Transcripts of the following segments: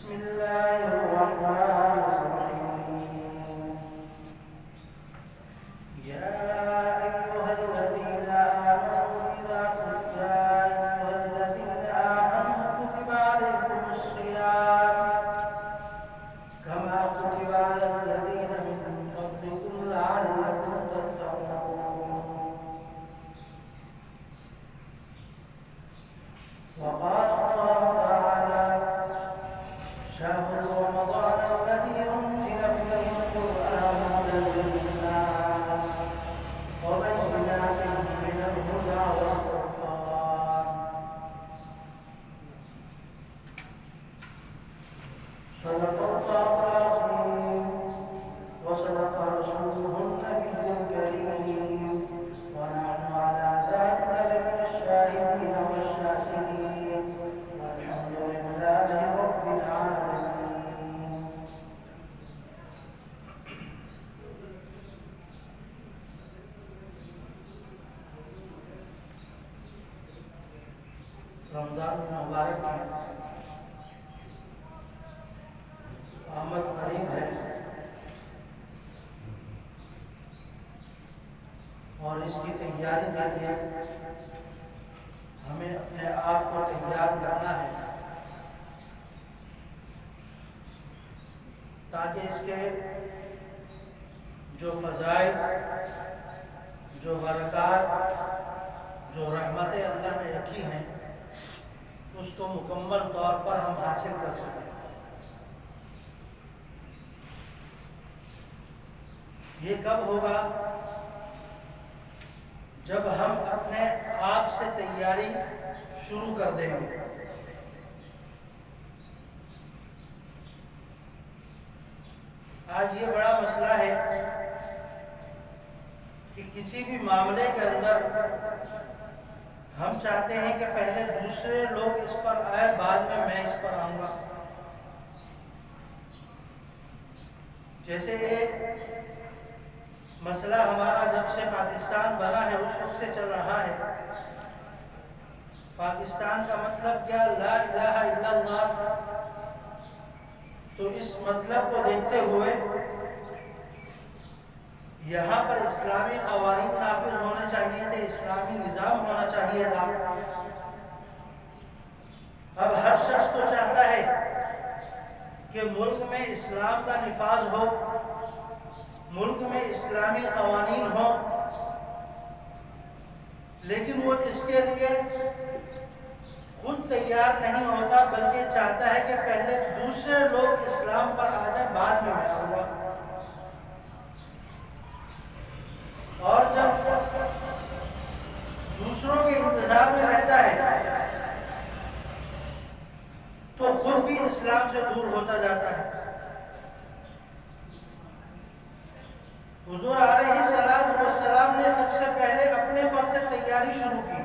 بسم الله الرحمن الرحيم. يا أيها الذين آمنوا كتب عليكم الصيام كما كتب على الذين من قبلكم لعلكم تتقون. وقال الله تعالى: شهر رمضان الذي أنزل فيه القرآن هدى للناس وبينات من الهدى والفرقان. صدق الله العظيم وصدق رسوله النبي الكريم ونحن على ذلك لمن الشاهدين والشاكرين والحمد لله رب العالمين. رمضان المبارک کی آمد قریب ہے اور اس کی تیاری کے لیے ہمیں اپنے آپ کو تیار کرنا ہے تاکہ اس کے جو فضائل، جو برکات، جو رحمتیں اللہ نے رکھی ہیں اس کو مکمل طور پر ہم حاصل کر سکیں۔ یہ کب ہوگا؟ جب ہم اپنے آپ سے تیاری شروع کر دیں گے۔ آج یہ بڑا مسئلہ ہے کہ کسی بھی معاملے کے اندر ہم چاہتے ہیں کہ پہلے دوسرے لوگ اس پر آئے، بعد میں اس پر آؤں گا۔ جیسے ایک مسئلہ ہمارا جب سے پاکستان بنا ہے اس وقت سے چل رہا ہے۔ پاکستان کا مطلب کیا؟ لا الہ الا اللہ۔ تو اس مطلب کو دیکھتے ہوئے یہاں پر اسلامی قوانین نافذ ہونے چاہیے تھے، اسلامی نظام ہونا چاہیے تھا۔ اب ہر شخص تو چاہتا ہے کہ ملک میں اسلام کا نفاذ ہو، ملک میں اسلامی قوانین ہو، لیکن وہ اس کے لیے خود تیار نہیں ہوتا، بلکہ چاہتا ہے کہ پہلے دوسرے لوگ اسلام پر آ جائیں، بعد میں میں آؤں گا۔ اور جب دوسروں کے انتظار میں رہتا ہے تو خود بھی اسلام سے دور ہوتا جاتا ہے۔ حضور علیہ السلام نے سب سے پہلے اپنے پر سے تیاری شروع کی،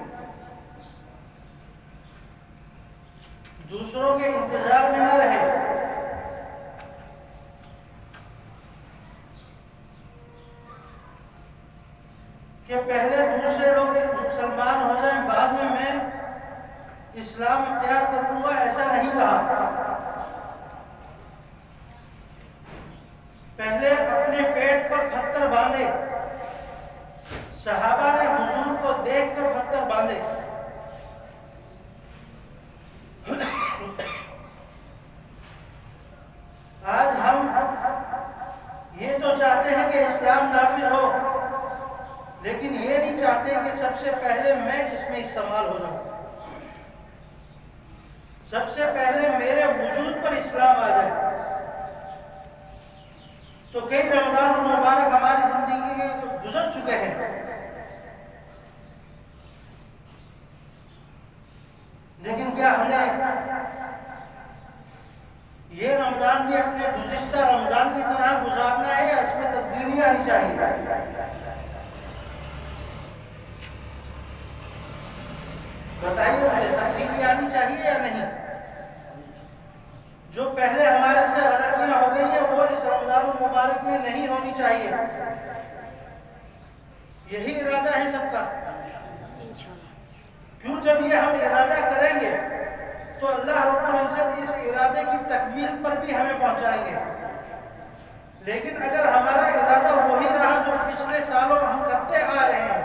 دوسروں کے انتظار میں نہ رہے۔ کہ پہلے دوسرے لوگ مسلمان ہو جائیں، بعد میں اسلام اختیار کر لوں گا، ایسا نہیں کہا۔ پہلے اپنے پیٹ پر پتھر باندھے، صحابہ نے حضور کو دیکھ کر پتھر باندھے۔ آج ہم یہ تو چاہتے ہیں کہ اسلام نافذ ہو، لیکن یہ نہیں چاہتے کہ سب سے پہلے میں اس میں استعمال ہو جاؤں، سب سے پہلے میرے وجود پر اسلام آ جائے۔ تو کئی رمضان المبارک ہماری زندگی کے گزر چکے ہیں، لیکن کیا ہم نے یہ رمضان بھی اپنے گزشتہ رمضان کی طرح گزارنا ہے یا اس میں تبدیلی آنی چاہیے؟ بتائیے مجھے، تبدیلی آنی چاہیے یا نہیں؟ جو پہلے ہمارے سے غلطیاں ہو گئی ہیں وہ اس رمضان المبارک میں نہیں ہونی چاہیے۔ یہی ارادہ ہے سب کا۔ کیوں جب یہ ہم ارادہ کریں گے تو اللہ رب العزت اس ارادے کی تکمیل پر بھی ہمیں پہنچائیں گے. لیکن اگر ہمارا ارادہ وہی رہا جو پچھلے سالوں ہم کرتے آ رہے ہیں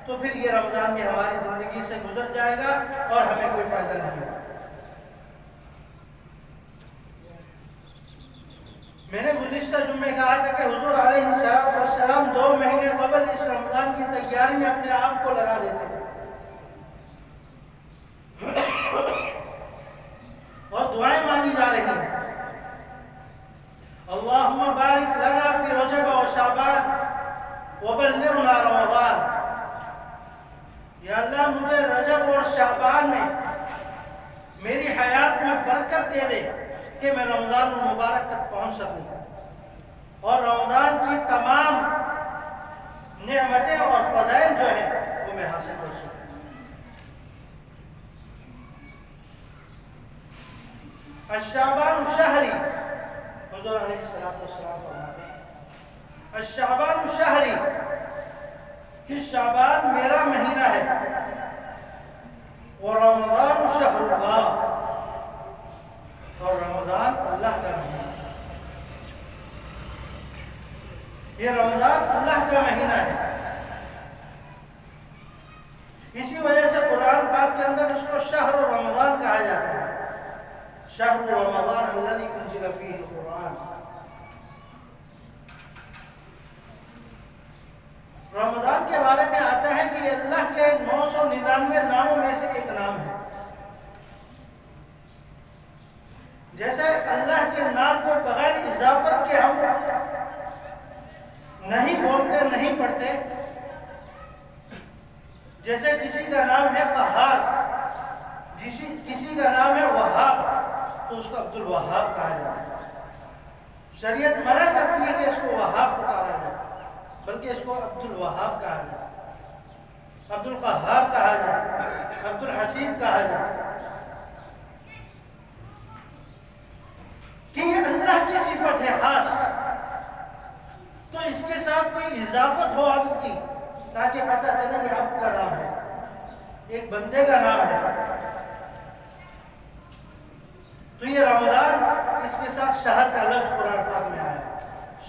تو پھر یہ رمضان بھی ہماری زندگی سے گزر جائے گا اور ہمیں کوئی فائدہ نہیں ہوگا. میں نے گزشتہ جمعے کہا تھا کہ حضور علیہ السلام 2 مہینے قبل اس رمضان کی تیاری میں اپنے آپ کو لگا دیتے تھے اور دعائیں مانگی جا رہی ہیں. اللہم بارک لنا فی رجب و شعبان وبلغنا رمضان. یا اللہ مجھے رجب اور شعبان میں میری حیات میں برکت دے دے کہ میں رمضان المبارک تک پہنچ سکوں اور رمضان کی تمام نعمتیں اور فضائل جو ہیں وہ میں حاصل کر سکوں. الشعبان الشہری، حضور علیہ السلام فرماتے ہیں الشعبان الشہری کہ شعبان میرا مہینہ ہے اور رمضان شہر اللہ، اور رمضان اللہ کا مہینہ ہے. یہ رمضان اللہ کا مہینہ ہے. اسی وجہ سے قرآن پاک کے اندر اس کو شہر رمضان کہا جاتا ہے. شہر رمضان الذی انزل فیہ القرآن. رمضان کے بارے میں آتا ہے کہ یہ اللہ کے 999 ناموں میں سے ایک نام ہے. جیسے اللہ کے نام کو بغیر اضافت کے ہم نہیں بولتے نہیں پڑھتے. جیسے کسی کا نام ہے قہار، کسی کا نام ہے وہاب تو اس کو عبد الوہاب کہا جاتا ہے. شریعت منع کرتی ہے کہ اس کو وہاب پکارا جائے بلکہ اس کو عبد الوہاب کہا جائے، عبد القہار کہا جائے، عبد الحسیب کہا جائے. کہ یہ اللہ کی صفت ہے خاص، تو اس کے ساتھ کوئی اضافت ہو عبد کی تاکہ پتہ چلے یہ عبد کا نام ہے، ایک بندے کا نام ہے. تو یہ رمضان اس کے ساتھ شہر کا لفظ قرآن پاک میں آیا،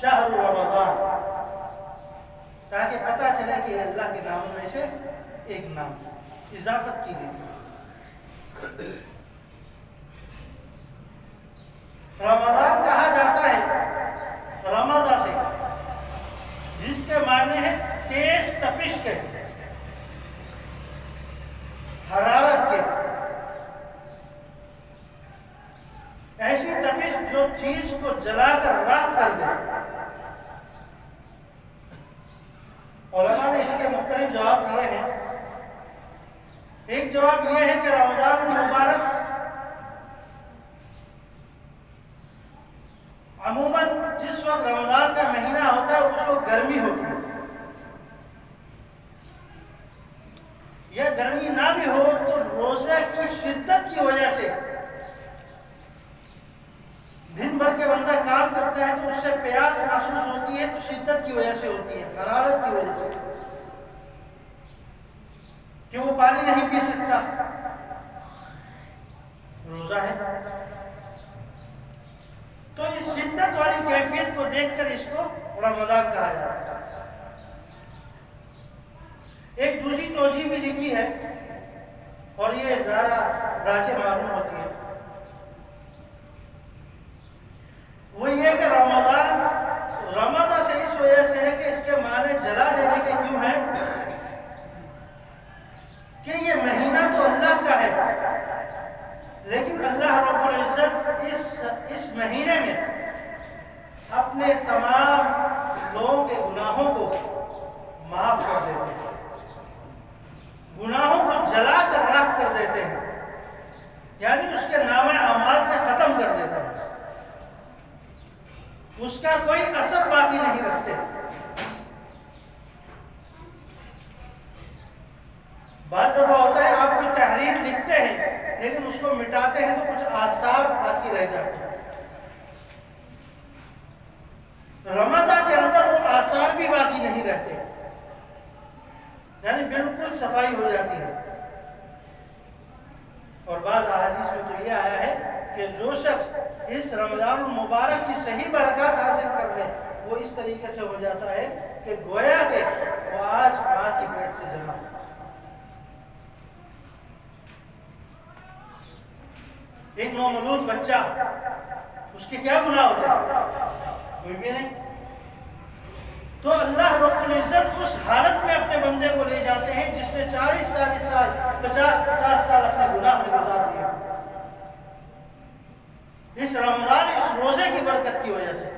شہر رمضان، تاکہ پتہ چلے کہ یہ اللہ کے ناموں میں سے ایک نام اضافت کی گئی. رمضان کہا جاتا ہے رمضان سے، جس کے معنی ہے تیز تپش کے، حرارت کے. ایسی تپش جو چیز کو جلا کر راکھ کر دے. علماء نے اس کے مختلف جواب دیے ہیں. ایک جواب یہ ہے کہ رمضان المبارک عموماً جس وقت رمضان کا مہینہ ہوتا ہے اس وقت گرمی ہوتی ہے، یا گرمی نہ بھی ہو تو روزے کی شدت کی وجہ سے دن بھر کے بندہ کام کرتا ہے تو اس سے پیاس محسوس ہوتی ہے، تو شدت کی وجہ سے ہوتی ہے، حرارت کی وجہ سے کہ وہ پانی نہیں پی سکتا، روزہ ہے. تو اس شدت والی کیفیت کو دیکھ کر اس کو رمضان کہا جاتا ہے. ایک دوسری توجیہ بھی لکھی ہے اور یہ ذرا راجح معلوم ہوتی ہے. وہ یہ کہ رمضان سے اس وجہ سے ہے کہ اس کے معنی جلا دینے کے کیوں ہیں کہ یہ مہینہ تو اللہ کا ہے، لیکن اللہ رب العزت اس مہینے میں اپنے تمام لوگوں کے گناہوں کو معاف کر دیتے ہیں، گناہوں کو جلا کر راکھ کر دیتے ہیں، یعنی اس کے نامہ اعمال سے ختم کر دیتے ہیں، اس کا کوئی اثر باقی نہیں رکھتے. بعض دفعہ ہوتا ہے آپ کوئی تحریر لکھتے ہیں لیکن اس کو مٹاتے ہیں تو کچھ آثار باقی رہ جاتے ہیں. رمضان کے اندر وہ آثار بھی باقی نہیں رہتے، یعنی بالکل صفائی ہو جاتی ہے. اور بعض احادیث میں اس رمضان المبارک کی صحیح برکات حاصل کر لے وہ اس طریقے سے ہو جاتا ہے کہ گویا کہ وہ آج ماں کی پیٹ سے جمع ہے۔ ایک نومولود بچہ، اس کے کیا گناہ ہوتے ہیں؟ کوئی بھی نہیں۔ تو اللہ رب العزت اس حالت میں اپنے بندے کو لے جاتے ہیں جس نے 40 سال 50 سال اپنے گناہ میں گزار دیے، اس رمضان اس روزے کی برکت کی وجہ سے۔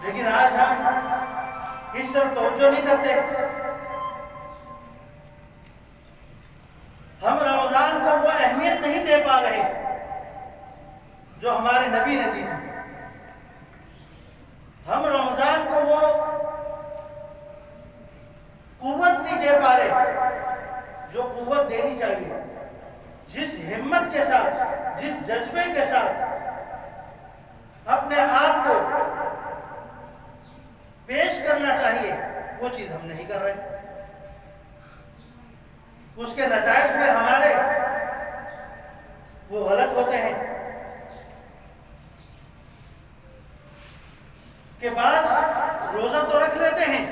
لیکن آج ہم اس طرف توجہ نہیں کرتے، ہم رمضان کو وہ اہمیت نہیں دے پا رہے جو ہمارے نبی نے دی تھی، ہم رمضان کو وہ قوت نہیں دے پا رہے جو قوت دینی چاہیے، جس ہمت کے ساتھ، جس جذبے کے ساتھ اپنے آپ کو پیش کرنا چاہیے وہ چیز ہم نہیں کر رہے۔ اس کے نتائج پھر ہمارے وہ غلط ہوتے ہیں کہ بعض روزہ تو رکھ لیتے ہیں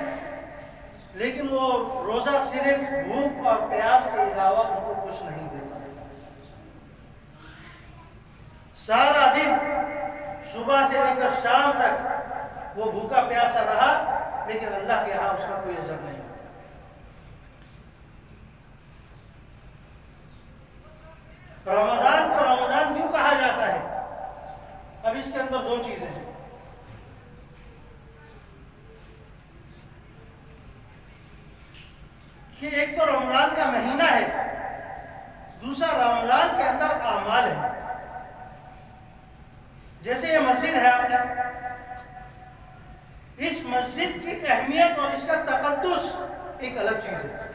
لیکن وہ روزہ صرف بھوک اور پیاس کے علاوہ ان کو کچھ نہیں دیتا۔ سارا دن صبح سے لے کر شام تک وہ بھوکا پیاسا رہا لیکن اللہ کے ہاں اس کا کوئی اجر نہیں ہوتا۔ رمضان کو رمضان کیوں کہا جاتا ہے؟ اب اس کے اندر دو چیزیں ہیں، کہ ایک تو رمضان کا مہینہ ہے، دوسرا رمضان کے اندر اعمال ہے۔ جیسے یہ مسجد ہے آپ کی، اس مسجد کی اہمیت اور اس کا تقدس ایک الگ چیز ہے،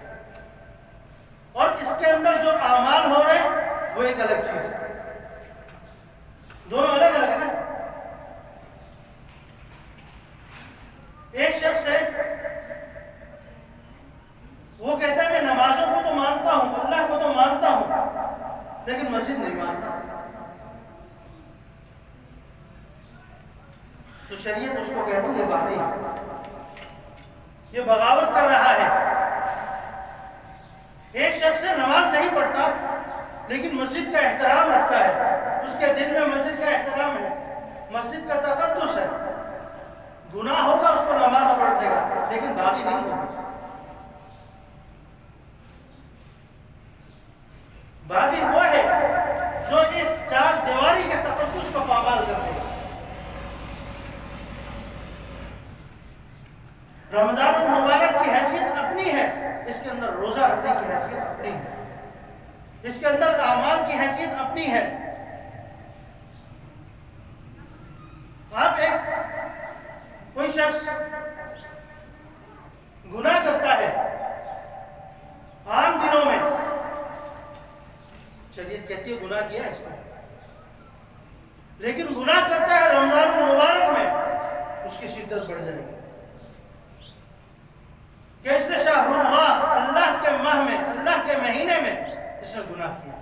اور اس کے اندر جو اعمال ہو رہے ہیں وہ ایک الگ چیز ہے، دونوں الگ الگ ہے نا۔ ایک شخص ہے وہ کہتا ہے میں نمازوں کو تو مانتا ہوں، اللہ کو تو مانتا ہوں لیکن مسجد نہیں مانتا، تو شریعت اس کو کہتی ہے یہ باغی ہے، یہ بغاوت کر رہا ہے۔ ایک شخص ہے نماز نہیں پڑھتا لیکن مسجد کا احترام رکھتا ہے، اس کے دل میں مسجد کا احترام ہے، مسجد کا تقدس ہے، گناہ ہوگا اس کو نماز چھوڑ دے گا لیکن باغی نہیں ہوگا۔ باغی وہ ہے جو اس چار دیواری کے تقدس کو پامال کر دے گا۔ رمضان المبارک کی حیثیت اپنی ہے، اس کے اندر روزہ رکھنے کی حیثیت اپنی ہے، اس کے اندر اعمال کی حیثیت اپنی ہے۔ آپ کوئی شخص گناہ کرتا ہے عام دنوں میں، شریعت کہتی ہے گناہ کیا ہے اس نے، لیکن گناہ کرتا ہے رمضان المبارک میں، اس کی شدت بڑھ جائے گی کہ اس نے شہر اللہ، اللہ کے ماہ میں، اللہ کے مہینے میں اس نے گناہ کیا۔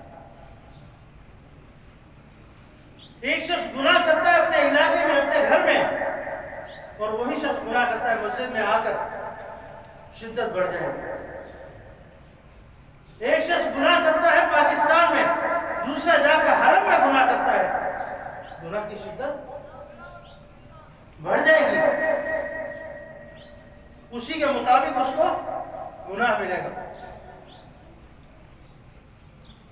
ایک شخص گناہ کرتا ہے اپنے علاقے میں، اپنے گھر میں، اور وہی شخص گناہ کرتا ہے مسجد میں آ کر، شدت بڑھ جائے گی۔ ایک شخص گناہ کرتا ہے پاکستان میں، دوسرا جا کر حرم میں گناہ کرتا ہے، گناہ کی شدت بڑھ جائے گی، اسی کے مطابق اس کو گناہ ملے گا۔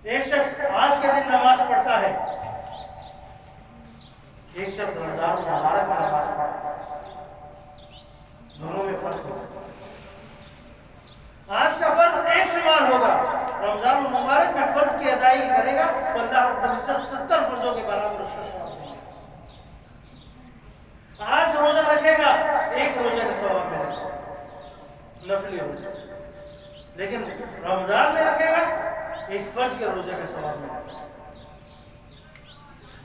ایک شخص آج کے دن نماز پڑھتا ہے، ایک شخص رمضان المبارک میں نماز پڑھتا ہے، دونوں میں فرق ہوگا۔ آج کا فرض ایک شمار ہوگا، رمضان المبارک میں فرض کی ادائیگی کرے گا تو اللہ رب العزت 70 فرضوں کے برابر اس کا ثواب دے گا۔ آج روزہ رکھے گا، ایک روزے کا ثواب ملے گا، نفلی روزہ، لیکن رمضان میں رکھے گا ایک فرض کے روزے کا ثواب ملے گا۔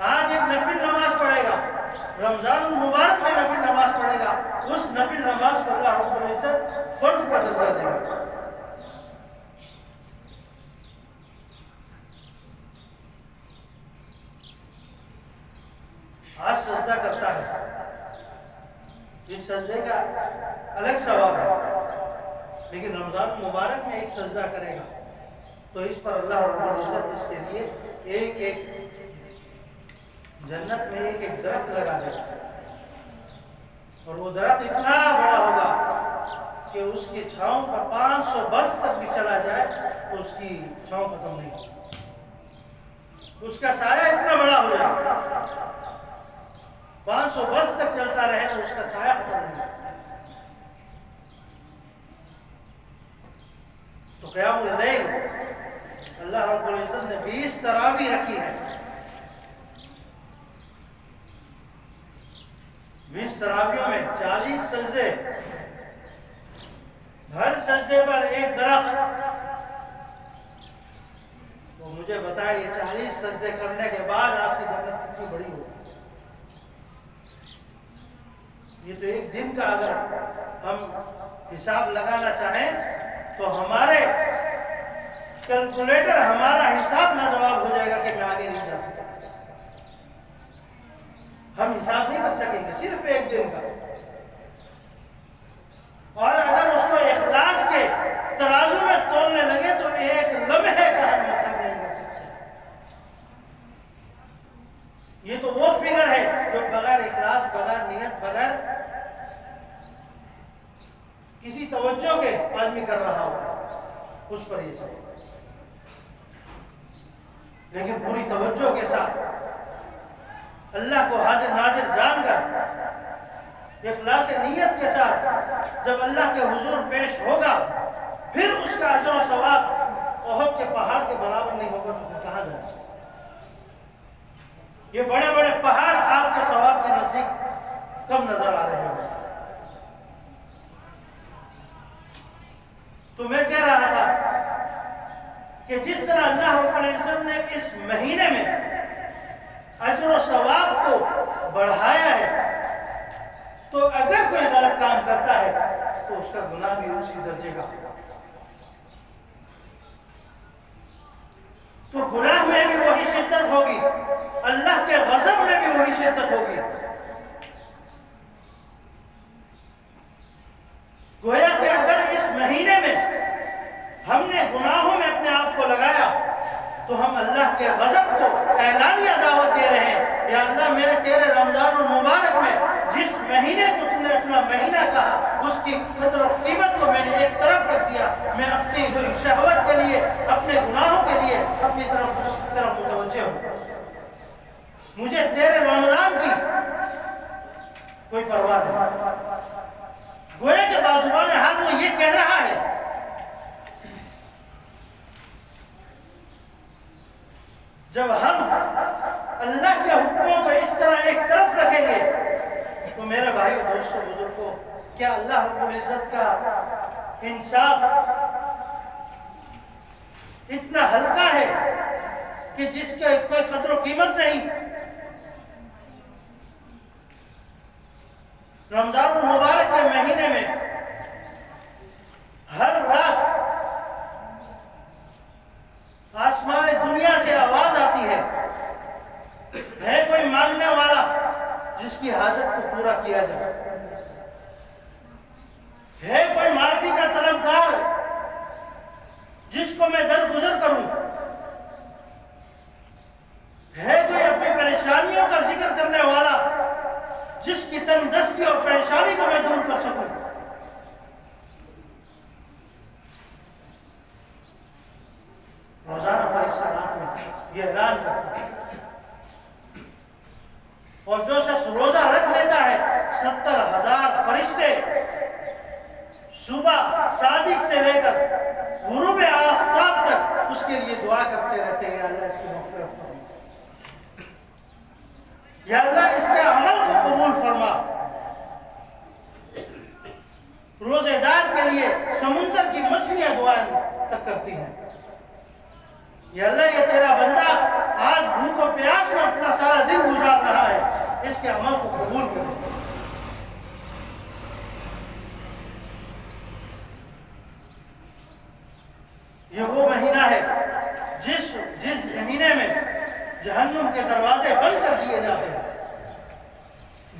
آج ایک نفل نماز پڑھے گا، رمضان المبارک میں نفل نماز پڑھے گا، اس نفل نماز کو اللہ رب العزت فرض کا درجہ دے گا۔ آج سجدہ کرتا ہے، اس سجدے کا الگ ثواب ہے، لیکن رمضان مبارک میں ایک سجدہ کرے گا تو اس پر اللہ رب العزت اس کے لیے ایک ایک جنت میں ایک ایک درخت لگا دے گا، اور وہ درخت اتنا بڑا ہوگا کہ اس کی چھاؤں پر 500 برس تک بھی چلا جائے تو اس کی چھاؤں ختم نہیں ہوگی، اس کا سایہ اتنا بڑا ہو جائے، 500 برس تک چلتا رہے تو اس کا سایہ ختم نہیں ہوگا۔ تو قیام اللیل اللہ رب العزت نے 20 تراویح رکھی ہے، 20 تراویحوں میں 40 سجدے، ہر سجدے پر ایک درخت۔ تو مجھے بتائیں یہ 40 سجدے کرنے کے بعد آپ کی جنت کتنی بڑی ہوگی؟ یہ تو ایک دن کا اگر ہم حساب لگانا چاہیں تو ہمارے کیلکولیٹر ہمارا حساب لاجواب ہو جائے گا کہ میں آگے نہیں جا سکتا، ہم حساب نہیں کر سکیں گے صرف ایک دن کا۔ اور اگر اس کو اخلاص کے ترازو میں تولنے لگے تو ایک لمحے کا ہم حساب نہیں کر سکتے۔ یہ تو وہ فگر ہے جو بغیر اخلاص، بغیر نیت، بغیر کسی توجہ کے آدمی کر رہا ہوگا، اس پر یہ سب۔ لیکن پوری توجہ کے ساتھ اللہ کو حاضر ناظر جان کر اخلاص نیت کے ساتھ جب اللہ کے حضور پیش ہوگا، پھر اس کا اجر و ثواب احد کے پہاڑ کے برابر نہیں ہوگا تو کہاں جائے؟ یہ بڑے بڑے پہاڑ آپ کے ثواب کے نزدیک کم نظر آ رہے ہیں۔ تو میں کہہ رہا تھا کہ جس طرح اللہ رب العزت نے اس مہینے میں اجر و ثواب کو بڑھایا ہے، تو اگر کوئی غلط کام کرتا ہے تو اس کا گناہ بھی اسی درجے کا، تو گناہ میں بھی وہی شدت ہوگی، اللہ کے غضب میں بھی وہی شدت ہوگی۔ گویا کہ اگر اس مہینے میں ہم نے گناہوں میں اپنے آپ کو لگایا تو ہم اللہ کے غضب کو اعلانیہ دعوت دے رہے ہیں، یا اللہ میرے تیرے رمضان المبارک میں جس مہینے کو تو نے اپنا مہینہ کہا، اس کی قدر و قیمت کو میں نے ایک طرف رکھ دیا، میں اپنی شہوت کے لیے، اپنے گناہوں کے لیے اپنی طرف متوجہ ہوں، مجھے تیرے رمضان کی کوئی پرواہ نہیں۔ گویا کہ بازوان حال وہ یہ کہہ رہا ہے جب ہم اللہ کے حکموں کو اس طرح ایک طرف رکھیں گے تو میرے بھائیو، دوستو، بزرگوں، کیا اللہ رب العزت کا انصاف اتنا ہلکا ہے کہ جس کے کوئی قدر و قیمت نہیں؟ رمضان المبارک کے مہینے میں ہر رات آسمان دنیا سے آواز آتی ہے کوئی مانگنے والا جس کی حاجت کو پورا کیا جائے، ہے کوئی معافی کا طلبگار جس کو میں درگزر کروں، ہے کوئی اپنی پریشانیوں کا ذکر کرنے والا جس کی تنگدستی اور پریشانی کو میں دور کر سکوں۔ روزانہ فرشتہ رات میں یہ اعلان کرتا ہے، اور جو شخص روزہ رکھ لیتا ہے 70,000 فرشتے صبح صادق سے لے کر غروب آفتاب تک اس کے لیے دعا کرتے رہتے ہیں، اللہ اس کی مغفرت فرما، یا اللہ اس کے عمل کو قبول فرما۔ روزے دار کے لیے سمندر کی مچھلیاں دعائیں تک کرتی ہیں، یا اللہ یہ تیرا بندہ آج بھوک و پیاس میں اپنا سارا دن گزار رہا ہے، اس کے عمل کو قبول کرے۔ یہ وہ مہینہ ہے جس مہینے میں جہنم کے دروازے بند کر دیے جاتے ہیں،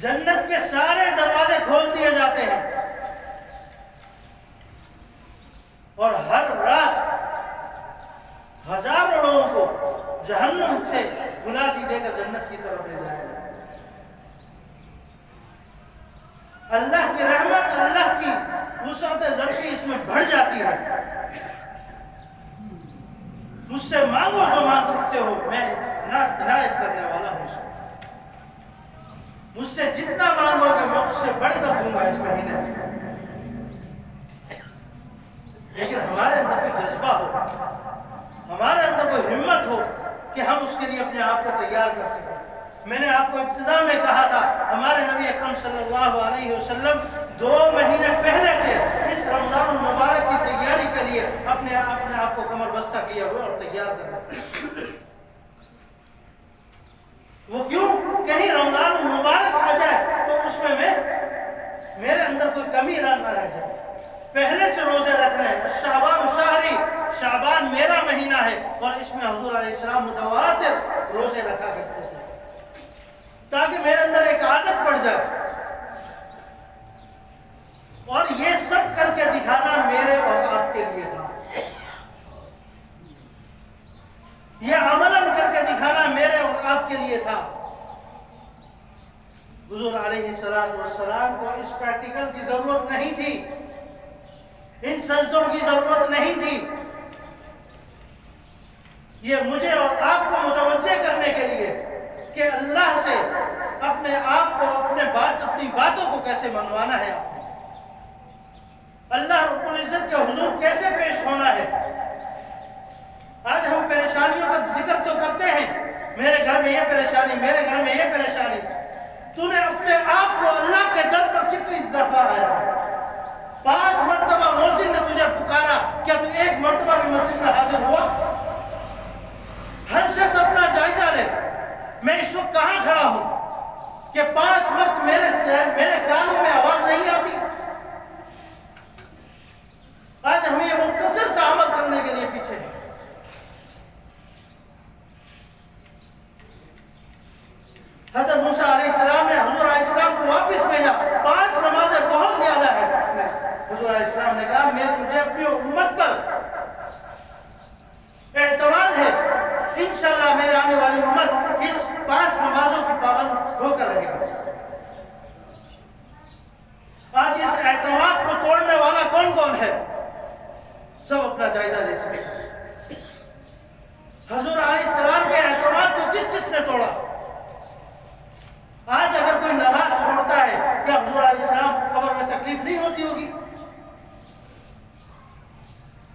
جنت کے سارے دروازے کھول دیے جاتے ہیں اور ہر رات ہزاروں لوگوں کو جہنم سے گلاسی دے کر جنت کی طرف لے جایا جاتا ہے۔ اللہ کی رحمت، اللہ کی وسعت ظرفی اس میں بڑھ جاتی ہے۔ مجھ سے مانگو جو مانگ سکتے ہو، میں عنایت کرنے والا ہوں۔ مجھ سے جتنا مانگو گے میں اس سے بڑھ کر دوں گا اس مہینے میں۔ لیکن ہمارے اندر کوئی جذبہ ہو، ہمارے اندر کوئی ہمت ہو کہ ہم اس کے لیے اپنے آپ کو تیار کر سکیں۔ میں نے آپ کو ابتدا میں کہا تھا، ہمارے نبی اکرم صلی اللہ علیہ وسلم 2 مہینے پہلے سے اس رمضان المبارک کی تیاری کے لیے اپنے آپ کو کمر بستہ کیے ہوئے اور تیار کر رہے۔ وہ کیوں؟ کہیں رمضان المبارک آ جائے تو اس میں میرے اندر کوئی کمی نہ رہ جائے۔ پہلے سے روزے رکھ رہے ہیں۔ شعبان شہری، شعبان میرا مہینہ ہے، اور اس میں حضور علیہ السلام متواتر روزے رکھا کرتے تھے تاکہ میرے اندر ایک عادت پڑ جائے۔ اور یہ سب کر کے دکھانا میرے اور آپ کے لیے تھا، یہ عملاً کر کے دکھانا میرے اور آپ کے لیے تھا۔ حضور علیہ السلام کو اس پریکٹیکل کی ضرورت نہیں تھی، ان سجدوں کی ضرورت نہیں تھی۔ یہ مجھے اور آپ کو متوجہ کرنے کے لیے کہ اللہ سے اپنے آپ کو اپنی باتوں کو کیسے منوانا ہے، اللہ رب العزت کے حضور کیسے پیش ہونا ہے۔ آج ہم پریشانیوں کا ذکر تو کرتے ہیں، میرے گھر میں یہ پریشانی، میرے گھر میں یہ پریشانی۔ تو نے اپنے آپ کو اللہ کے در پر کتنی دفعہ آیا؟ 5 مرتبہ محسن نے تجھے پکارا، کیا تو 1 مرتبہ بھی مسجد میں حاضر ہوا؟ ہر شخص اپنا جائزہ لے، میں اس وقت کہاں کھڑا ہوں کہ 5 وقت میرے کانوں میں آواز نہیں آتی؟ آج ہمیں یہ مختصر سا عمل کرنے کے لیے پیچھے ہے۔ حضرت موسیٰ علیہ السلام نے حضور علیہ السلام کو واپس بھیجا، 5 نمازیں بہت زیادہ ہے۔ حضور علیہ السلام نے کہا مجھے اپنی امت پر اعتماد ہے، انشاءاللہ میرے آنے والی امت اس 5 نمازوں کی پابند ہو کر رہے گی۔ آج اس اعتماد کو توڑنے والا کون کون ہے؟ سب اپنا جائزہ لے سکتے۔ حضور علیہ السلام کے اعتماد کو کس کس نے توڑا؟ آج اگر کوئی نماز چھوڑتا ہے، کیا حضور علیہ السلام کو قبر میں تکلیف نہیں ہوتی ہوگی؟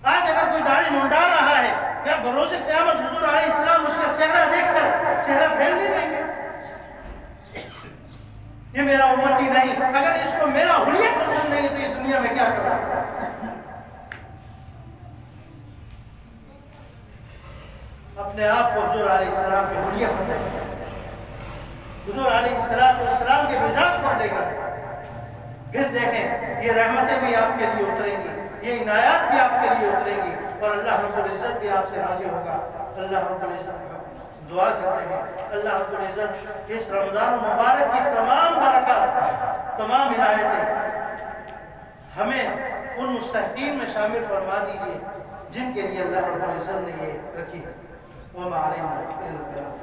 آج اگر کوئی داڑھی منڈا رہا ہے، کیا بروز قیامت حضور علیہ السلام اس کا چہرہ دیکھ کر چہرہ پھیر نہیں دیں گے؟ یہ میرا امتی نہیں، اگر اس کو میرا حلیہ پسند نہیں تو یہ دنیا میں کیا کر رہا ہے؟ اپنے آپ کو حضور علیہ السلام کے حلیہ پر لے کر، حضور علیہ السلام کے مزاج پر لے کر، پھر دیکھیں یہ رحمتیں بھی آپ کے لیے اتریں گی، یہ عنایات بھی آپ کے لیے اتریں گی، اور اللہ رب العزت بھی آپ سے راضی ہوگا۔ اللہ رب العزت دعا کرتے ہیں، اللہ رب العزت اس رمضان المبارک کی تمام برکات، تمام عنایتیں ہمیں ان مستحقین میں شامل فرما دیجیے جن کے لیے اللہ رب العزت نے یہ رکھی ہے۔ وما علینا الا البلاغ۔